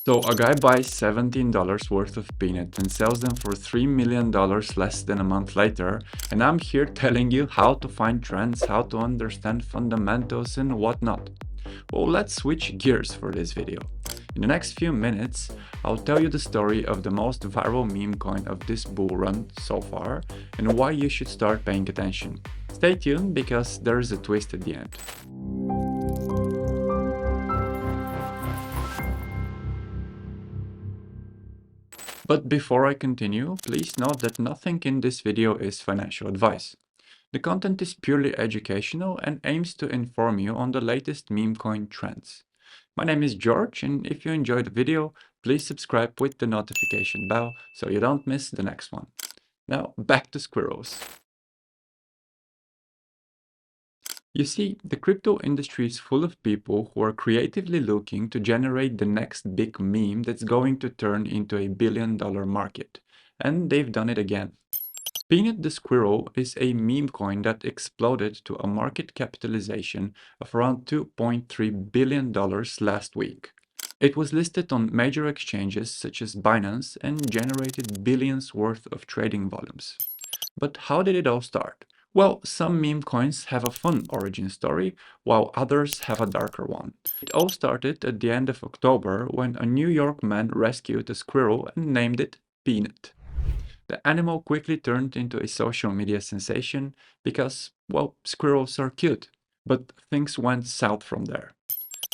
So a guy buys $17 worth of peanuts and sells them for $3 million less than a month later, and I'm here telling you how to find trends, how to understand fundamentals and whatnot. Well, let's switch gears for this video. In the next few minutes, I'll tell you the story of the most viral meme coin of this bull run so far and why you should start paying attention. Stay tuned because there's a twist at the end. But before I continue, please note that nothing in this video is financial advice. The content is purely educational and aims to inform you on the latest meme coin trends. My name is George, and if you enjoyed the video, please subscribe with the notification bell so you don't miss the next one. Now, back to squirrels. You see, the crypto industry is full of people who are creatively looking to generate the next big meme that's going to turn into a billion-dollar market. And they've done it again. Peanut the Squirrel is a meme coin that exploded to a market capitalization of around $2.3 billion last week. It was listed on major exchanges such as Binance and generated billions worth of trading volumes. But how did it all start? Well, some meme coins have a fun origin story, while others have a darker one. It all started at the end of October when a New York man rescued a squirrel and named it Peanut. The animal quickly turned into a social media sensation because, well, squirrels are cute. But things went south from there.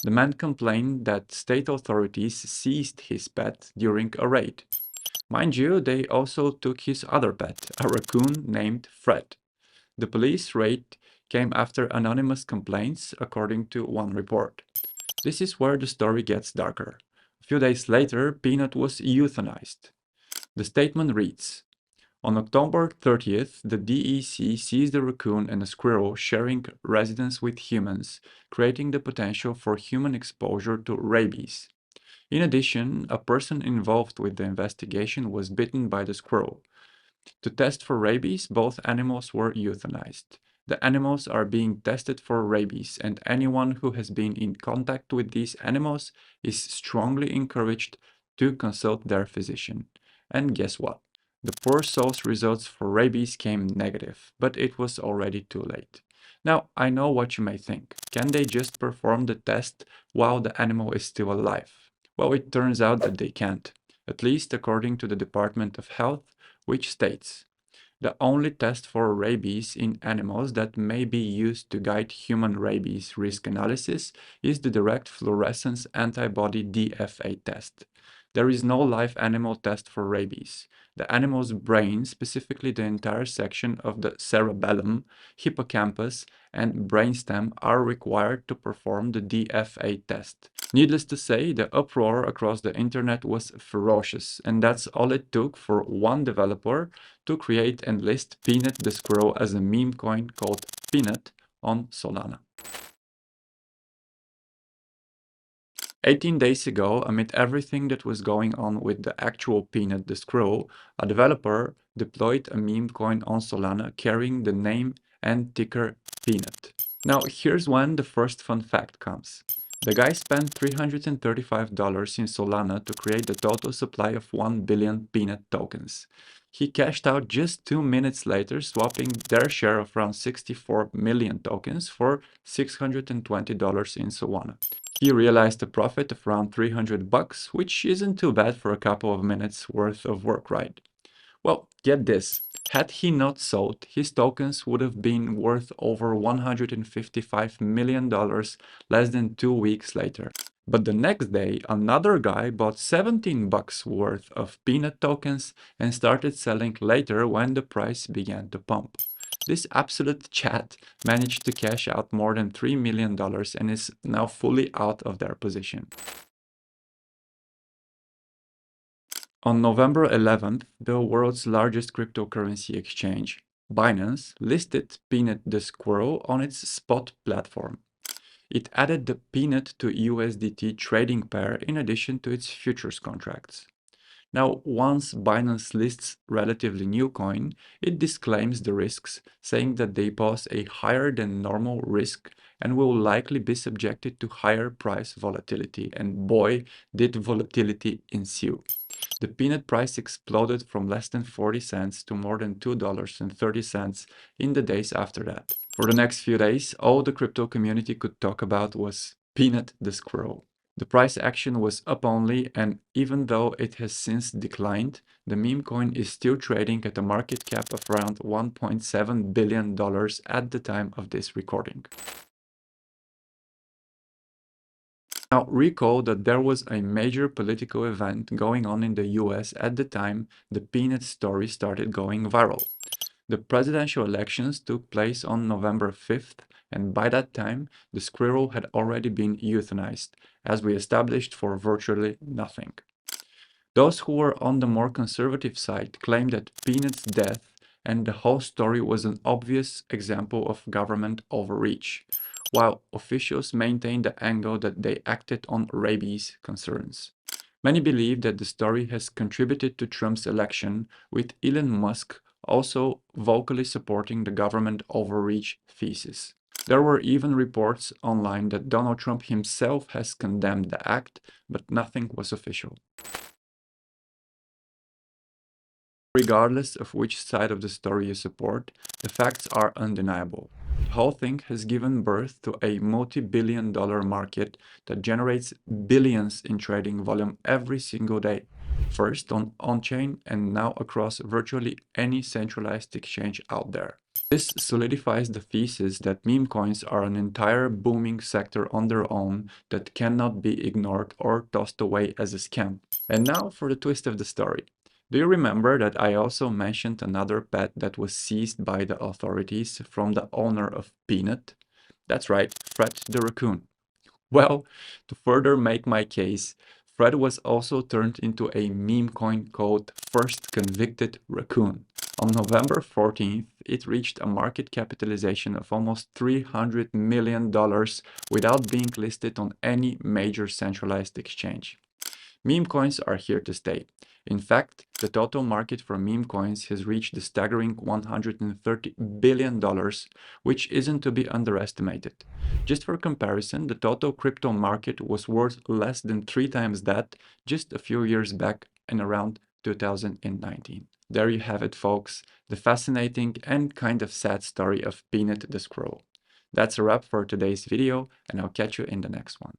The man complained that state authorities seized his pet during a raid. Mind you, they also took his other pet, a raccoon named Fred. The police raid came after anonymous complaints, according to one report. This is where the story gets darker. A few days later, Peanut was euthanized. The statement reads, on October 30th, the DEC seized a raccoon and a squirrel sharing residence with humans, creating the potential for human exposure to rabies. In addition, a person involved with the investigation was bitten by the squirrel. To test for rabies, both animals were euthanized. The animals are being tested for rabies, and anyone who has been in contact with these animals is strongly encouraged to consult their physician. And guess what? The poor soul's results for rabies came negative, but it was already too late. Now, I know what you may think. Can they just perform the test while the animal is still alive? Well, it turns out that they can't, at least according to the Department of Health, which states, the only test for rabies in animals that may be used to guide human rabies risk analysis is the direct fluorescence antibody DFA test. There is no live animal test for rabies. The animal's brain, specifically the entire section of the cerebellum, hippocampus, and brainstem, are required to perform the DFA test. Needless to say, the uproar across the internet was ferocious, and that's all it took for one developer to create and list Peanut the Squirrel as a meme coin called PNUT on Solana. 18 days ago, amid everything that was going on with the actual Peanut the Squirrel, a developer deployed a meme coin on Solana carrying the name and ticker Peanut. Now, here's when the first fun fact comes. The guy spent $335 in Solana to create the total supply of 1 billion Peanut tokens. He cashed out just 2 minutes later, swapping their share of around 64 million tokens for $620 in Solana. He realized a profit of around $300, which isn't too bad for a couple of minutes worth of work, right? Well, get this. Had he not sold, his tokens would have been worth over $155 million less than 2 weeks later. But the next day, another guy bought $17 worth of Peanut tokens and started selling later when the price began to pump. This absolute chat managed to cash out more than $3 million and is now fully out of their position. On November 11th, the world's largest cryptocurrency exchange, Binance, listed Peanut the Squirrel on its spot platform. It added the Peanut to USDT trading pair in addition to its futures contracts. Now, once Binance lists relatively new coin, it disclaims the risks, saying that they pose a higher than normal risk and will likely be subjected to higher price volatility. And boy, did volatility ensue. The peanut price exploded from less than 40 cents to more than $2.30 in the days after that. For the next few days, all the crypto community could talk about was Peanut the Squirrel. The price action was up only, and even though it has since declined, the meme coin is still trading at a market cap of around $1.7 billion at the time of this recording. Now, recall that there was a major political event going on in the US at the time the Peanut story started going viral. The presidential elections took place on November 5th, and by that time, the squirrel had already been euthanized, as we established, for virtually nothing. Those who were on the more conservative side claimed that Peanut's death and the whole story was an obvious example of government overreach, while officials maintained the angle that they acted on rabies concerns. Many believe that the story has contributed to Trump's election, with Elon Musk also vocally supporting the government overreach thesis. There were even reports online that Donald Trump himself has condemned the act, but nothing was official. Regardless of which side of the story you support, the facts are undeniable. The whole thing has given birth to a multi-billion-dollar market that generates billions in trading volume every single day, first on-chain and now across virtually any centralized exchange out there. This solidifies the thesis that meme coins are an entire booming sector on their own that cannot be ignored or tossed away as a scam. And now for the twist of the story. Do you remember that I also mentioned another pet that was seized by the authorities from the owner of Peanut? That's right, Fred the raccoon. Well, to further make my case, Fred was also turned into a meme coin called First Convicted Raccoon. On November 14th, it reached a market capitalization of almost $300 million without being listed on any major centralized exchange. Meme coins are here to stay. In fact, the total market for meme coins has reached the staggering $130 billion, which isn't to be underestimated. Just for comparison, the total crypto market was worth less than 3 times that just a few years back in around 2019. There you have it, folks, the fascinating and kind of sad story of Peanut the Squirrel. That's a wrap for today's video, and I'll catch you in the next one.